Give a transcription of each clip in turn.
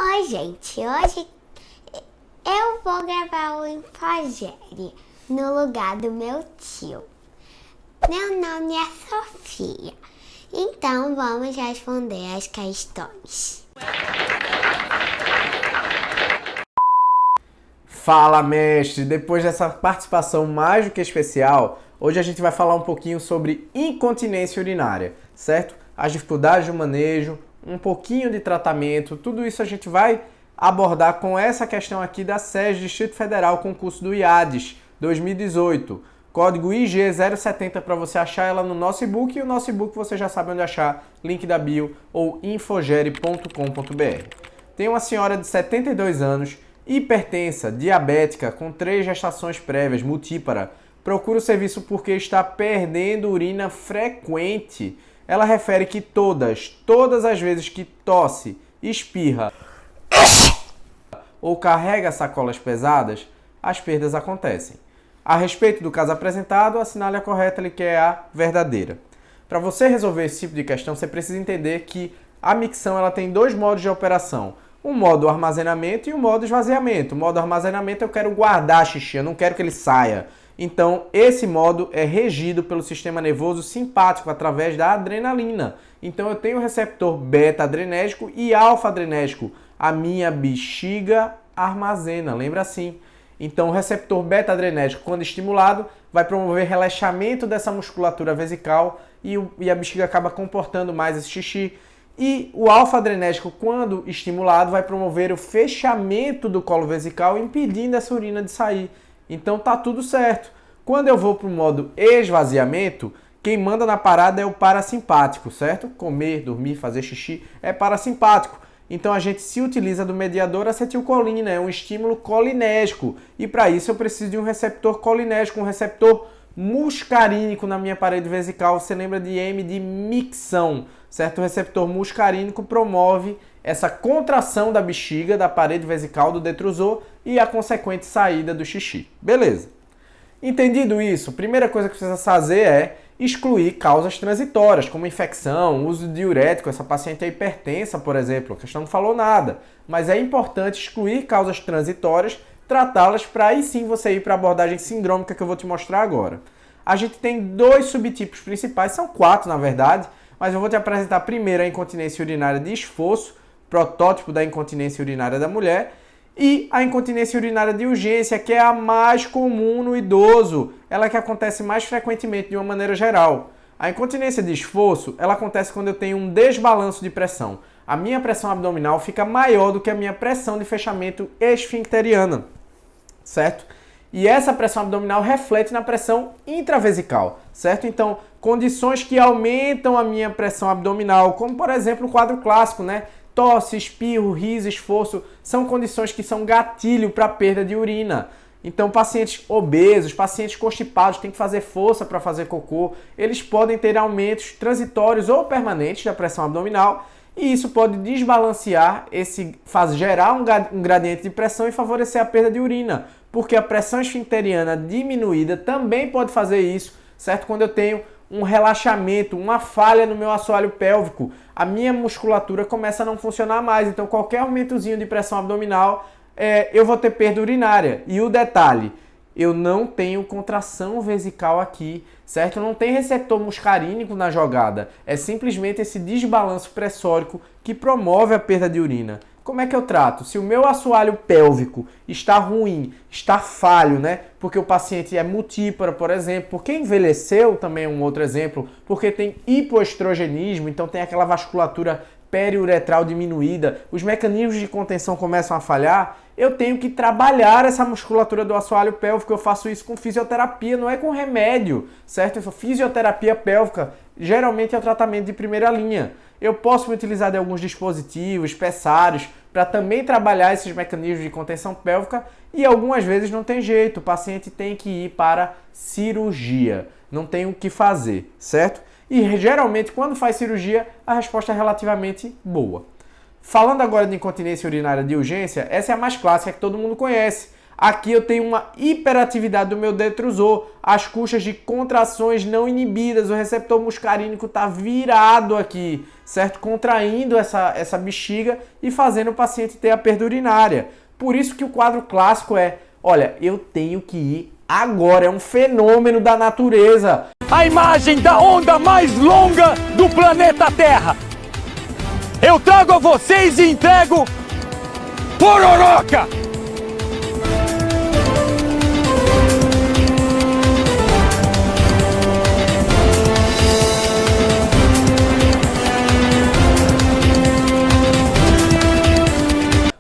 Oi, gente, hoje eu vou gravar o Infogérie no lugar do meu tio. Meu nome é Sofia, então vamos responder as questões. Fala, mestre! Depois dessa participação mais do que especial, hoje a gente vai falar um pouquinho sobre incontinência urinária, certo? As dificuldades do manejo, um pouquinho de tratamento, tudo isso a gente vai abordar com essa questão aqui da SES Distrito Federal, concurso do IADES 2018. Código IG 070 para você achar ela no nosso e-book, e o nosso e-book você já sabe onde achar, link da bio ou infogere.com.br. Tem uma senhora de 72 anos, hipertensa, diabética, com 3 gestações prévias, multípara. Procura o serviço porque está perdendo urina frequente. Ela refere que todas as vezes que tosse, espirra ou carrega sacolas pesadas, as perdas acontecem. A respeito do caso apresentado, assinale a correta que é a verdadeira. Para você resolver esse tipo de questão, você precisa entender que a micção ela tem 2 modos de operação. Um modo armazenamento e um modo esvaziamento. O modo armazenamento eu quero guardar xixi, eu não quero que ele saia. Então, esse modo é regido pelo sistema nervoso simpático através da adrenalina. Então, eu tenho o receptor beta-adrenérgico e alfa-adrenérgico. A minha bexiga armazena, lembra assim? Então, o receptor beta-adrenérgico, quando estimulado, vai promover relaxamento dessa musculatura vesical e a bexiga acaba comportando mais esse xixi. E o alfa-adrenérgico, quando estimulado, vai promover o fechamento do colo vesical, impedindo essa urina de sair. Então tá tudo certo. Quando eu vou para o modo esvaziamento, quem manda na parada é o parasimpático, certo? Comer, dormir, fazer xixi é parasimpático. Então a gente se utiliza do mediador acetilcolina, é um estímulo colinérgico. E para isso eu preciso de um receptor colinérgico, um receptor muscarínico na minha parede vesical. Você lembra de M de micção, certo? O receptor muscarínico promove essa contração da bexiga, da parede vesical do detrusor e a consequente saída do xixi. Beleza. Entendido isso, a primeira coisa que precisa fazer é excluir causas transitórias, como infecção, uso de diurético. Essa paciente é hipertensa, por exemplo, a questão não falou nada. Mas é importante excluir causas transitórias, tratá-las para aí sim você ir para a abordagem sindrômica que eu vou te mostrar agora. A gente tem 2 subtipos principais, são 4 na verdade, mas eu vou te apresentar primeiro a incontinência urinária de esforço, protótipo da incontinência urinária da mulher, e a incontinência urinária de urgência, que é a mais comum no idoso, ela que acontece mais frequentemente de uma maneira geral. A incontinência de esforço, ela acontece quando eu tenho um desbalanço de pressão. A minha pressão abdominal fica maior do que a minha pressão de fechamento esfincteriana, certo? E essa pressão abdominal reflete na pressão intravesical, certo? Então, condições que aumentam a minha pressão abdominal, como por exemplo o quadro clássico, né? Tosse, espirro, riso, esforço, são condições que são gatilho para a perda de urina. Então, pacientes obesos, pacientes constipados, têm que fazer força para fazer cocô, eles podem ter aumentos transitórios ou permanentes da pressão abdominal, e isso pode desbalancear, gerar um gradiente de pressão e favorecer a perda de urina, porque a pressão esfincteriana diminuída também pode fazer isso, certo? Quando eu tenho um relaxamento, uma falha no meu assoalho pélvico, a minha musculatura começa a não funcionar mais. Então, qualquer aumentozinho de pressão abdominal, eu vou ter perda urinária. E o detalhe, eu não tenho contração vesical aqui, certo? Não tem receptor muscarínico na jogada. É simplesmente esse desbalanço pressórico que promove a perda de urina. Como é que eu trato? Se o meu assoalho pélvico está ruim, está falho, né? Porque o paciente é multípara, por exemplo, porque envelheceu também é um outro exemplo, porque tem hipoestrogenismo, então tem aquela vasculatura periuretral diminuída, os mecanismos de contenção começam a falhar, eu tenho que trabalhar essa musculatura do assoalho pélvico. Eu faço isso com fisioterapia, não é com remédio, certo? Fisioterapia pélvica geralmente é o tratamento de primeira linha. Eu posso me utilizar de alguns dispositivos, pessários, para também trabalhar esses mecanismos de contenção pélvica, e algumas vezes não tem jeito, o paciente tem que ir para cirurgia, não tem o que fazer, certo? E geralmente quando faz cirurgia a resposta é relativamente boa. Falando agora de incontinência urinária de urgência, essa é a mais clássica que todo mundo conhece. Aqui eu tenho uma hiperatividade do meu detrusor, as custas de contrações não inibidas, o receptor muscarínico está virado aqui, certo? Contraindo essa bexiga e fazendo o paciente ter a perda urinária. Por isso que o quadro clássico é, olha, eu tenho que ir agora, é um fenômeno da natureza. A imagem da onda mais longa do planeta Terra. Eu trago a vocês e entrego Pororoca!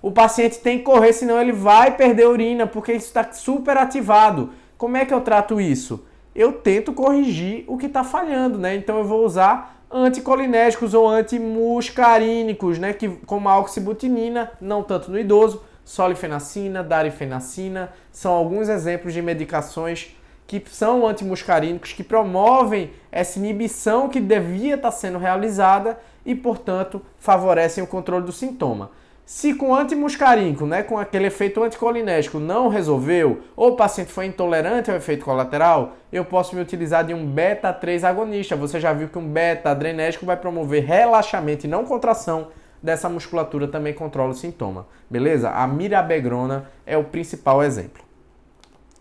O paciente tem que correr, senão ele vai perder urina, porque isso está super ativado. Como é que eu trato isso? Eu tento corrigir o que está falhando, né? Então eu vou usar anticolinérgicos ou antimuscarínicos, né? Como a oxibutinina, não tanto no idoso, solifenacina, darifenacina, são alguns exemplos de medicações que são antimuscarínicos, que promovem essa inibição que devia estar sendo realizada e, portanto, favorecem o controle do sintoma. Se com antimuscarínico, né, com aquele efeito anticolinérgico não resolveu, ou o paciente foi intolerante ao efeito colateral, eu posso me utilizar de um beta-3 agonista. Você já viu que um beta-adrenérgico vai promover relaxamento e não contração dessa musculatura, também controla o sintoma. Beleza? A mirabegrona é o principal exemplo.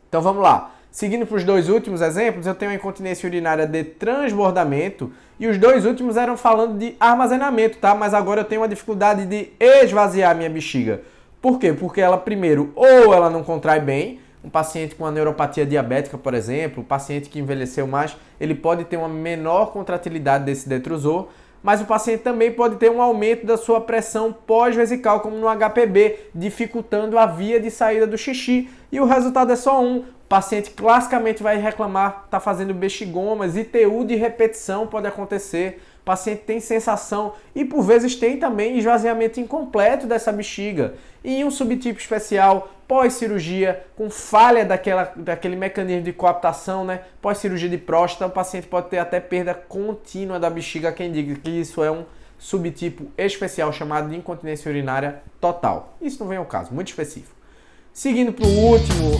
Então vamos lá. Seguindo para os dois últimos exemplos, eu tenho a incontinência urinária de transbordamento e os dois últimos eram falando de armazenamento, tá? Mas agora eu tenho uma dificuldade de esvaziar a minha bexiga. Por quê? Porque ela, primeiro, ou ela não contrai bem, um paciente com a neuropatia diabética, por exemplo, um paciente que envelheceu mais, ele pode ter uma menor contratilidade desse detrusor, mas o paciente também pode ter um aumento da sua pressão pós-vesical, como no HPB, dificultando a via de saída do xixi. E o resultado é só um. O paciente classicamente vai reclamar, está fazendo bexigomas, ITU de repetição pode acontecer. O paciente tem sensação e por vezes tem também esvaziamento incompleto dessa bexiga. E em um subtipo especial, pós-cirurgia, com falha daquele mecanismo de coaptação, né? Pós-cirurgia de próstata, o paciente pode ter até perda contínua da bexiga. Quem diga que isso é um subtipo especial chamado de incontinência urinária total. Isso não vem ao caso, muito específico. Seguindo para o último,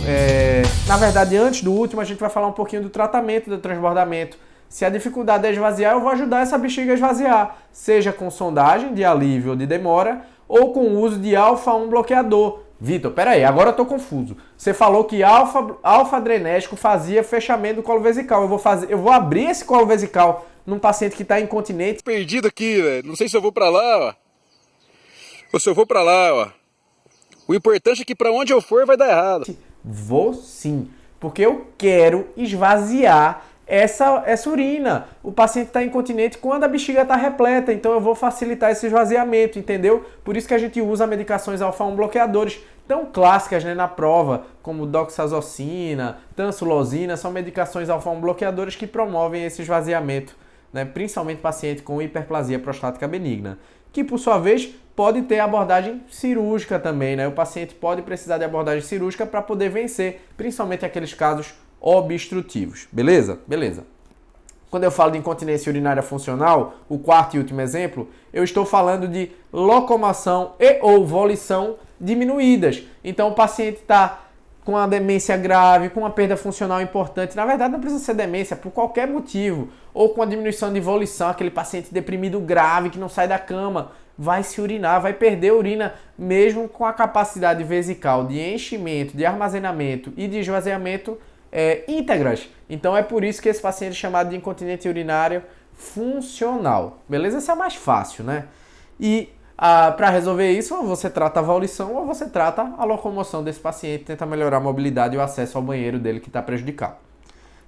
na verdade antes do último a gente vai falar um pouquinho do tratamento do transbordamento. Se a dificuldade é esvaziar, eu vou ajudar essa bexiga a esvaziar, seja com sondagem de alívio ou de demora, ou com o uso de alfa-1 bloqueador. Vitor, peraí, agora eu tô confuso. Você falou que alfa-adrenérgico fazia fechamento do colo vesical. Eu vou abrir esse colo vesical num paciente que está incontinente. Perdido aqui, velho. Não sei se eu vou para lá, ó. Ou se eu vou para lá, ó. O importante é que para onde eu for vai dar errado. Vou sim, porque eu quero esvaziar essa urina. O paciente está incontinente quando a bexiga está repleta, então eu vou facilitar esse esvaziamento, entendeu? Por isso que a gente usa medicações alfa-1 bloqueadores tão clássicas, né, na prova, como doxazocina, tansulosina, são medicações alfa-1 bloqueadores que promovem esse esvaziamento, né, principalmente paciente com hiperplasia prostática benigna, que por sua vez pode ter abordagem cirúrgica também, né? O paciente pode precisar de abordagem cirúrgica para poder vencer, principalmente aqueles casos obstrutivos. Beleza? Beleza. Quando eu falo de incontinência urinária funcional, o quarto e último exemplo, eu estou falando de locomoção e ou volição diminuídas. Então o paciente está com uma demência grave, com uma perda funcional importante, na verdade não precisa ser demência, por qualquer motivo, ou com a diminuição de volição, aquele paciente deprimido grave que não sai da cama, vai se urinar, vai perder urina, mesmo com a capacidade vesical de enchimento, de armazenamento e de esvaziamento íntegras. Então é por isso que esse paciente é chamado de incontinência urinária funcional. Beleza? Esse é o mais fácil, né? E para resolver isso, ou você trata a volição ou você trata a locomoção desse paciente, tenta melhorar a mobilidade e o acesso ao banheiro dele que está prejudicado.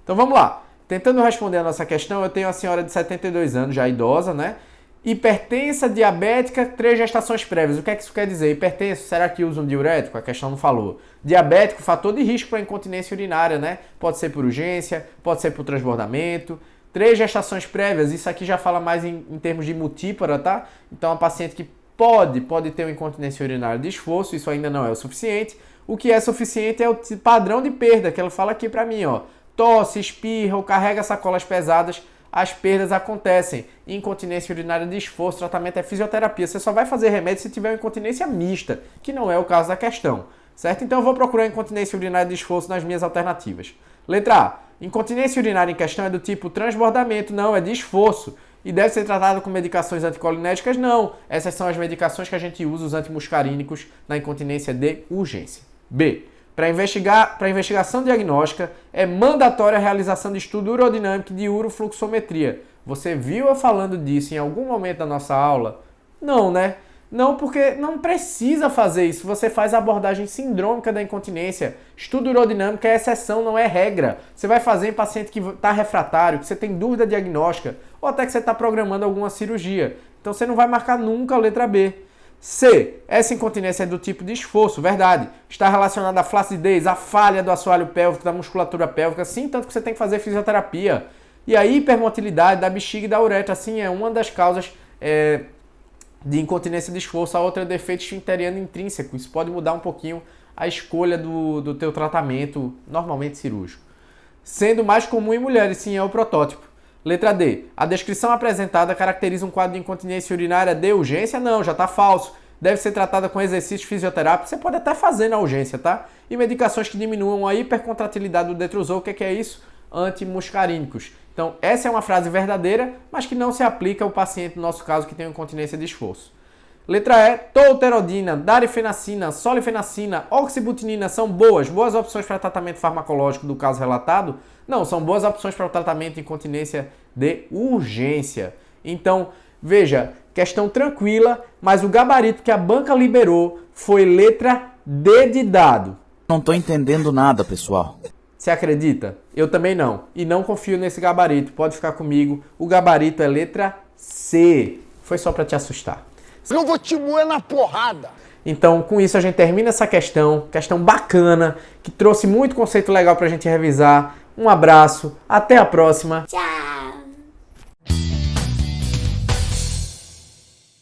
Então vamos lá. Tentando responder a nossa questão, eu tenho a senhora de 72 anos, já idosa, né? Hipertensa, diabética, 3 gestações prévias. O que é que isso quer dizer? Hipertenso, será que usa um diurético? A questão não falou. Diabético, fator de risco para incontinência urinária, né? Pode ser por urgência, pode ser por transbordamento. 3 gestações prévias, isso aqui já fala mais em termos de multípara, tá? Então, a paciente que pode ter uma incontinência urinária de esforço, isso ainda não é o suficiente. O que é suficiente é o padrão de perda, que ela fala aqui para mim, ó. Tosse, espirra ou carrega sacolas pesadas, as perdas acontecem. Incontinência urinária de esforço, tratamento é fisioterapia. Você só vai fazer remédio se tiver uma incontinência mista, que não é o caso da questão. certo? Então eu vou procurar incontinência urinária de esforço nas minhas alternativas. Letra A. Incontinência urinária em questão é do tipo transbordamento, não, é de esforço. E deve ser tratada com medicações anticolinérgicas? Não. Essas são as medicações que a gente usa, os antimuscarínicos, na incontinência de urgência. B. Para investigação diagnóstica, é mandatória a realização de estudo urodinâmico de urofluxometria. Você viu eu falando disso em algum momento da nossa aula? Não, né? Não, porque não precisa fazer isso. Você faz a abordagem sindrômica da incontinência. Estudo urodinâmico é exceção, não é regra. Você vai fazer em paciente que está refratário, que você tem dúvida diagnóstica, ou até que você está programando alguma cirurgia. Então você não vai marcar nunca a letra B. C. Essa incontinência é do tipo de esforço, verdade. Está relacionada à flacidez, à falha do assoalho pélvico, da musculatura pélvica, sim, tanto que você tem que fazer fisioterapia. E a hipermotilidade da bexiga e da uretra, sim, é uma das causas de incontinência de esforço. A outra é defeito esfinteriano intrínseco. Isso pode mudar um pouquinho a escolha do teu tratamento, normalmente cirúrgico. Sendo mais comum em mulheres, sim, é o protótipo. Letra D. A descrição apresentada caracteriza um quadro de incontinência urinária de urgência? Não, já está falso. Deve ser tratada com exercícios fisioterápicos. Você pode até fazer na urgência, tá? E medicações que diminuam a hipercontratilidade do detrusor. O que é isso? Antimuscarínicos. Então, essa é uma frase verdadeira, mas que não se aplica ao paciente, no nosso caso, que tem incontinência de esforço. Letra E. Tolterodina, darifenacina, solifenacina, oxibutinina são boas opções para tratamento farmacológico do caso relatado? Não, são boas opções para o tratamento de incontinência de urgência. Então, veja, questão tranquila, mas o gabarito que a banca liberou foi letra D de dado. Não estou entendendo nada, pessoal. Você acredita? Eu também não. E não confio nesse gabarito. Pode ficar comigo. O gabarito é letra C. Foi só para te assustar. Eu vou te moer na porrada. Então, com isso a gente termina essa questão bacana, que trouxe muito conceito legal para a gente revisar. Um abraço, até a próxima. Tchau!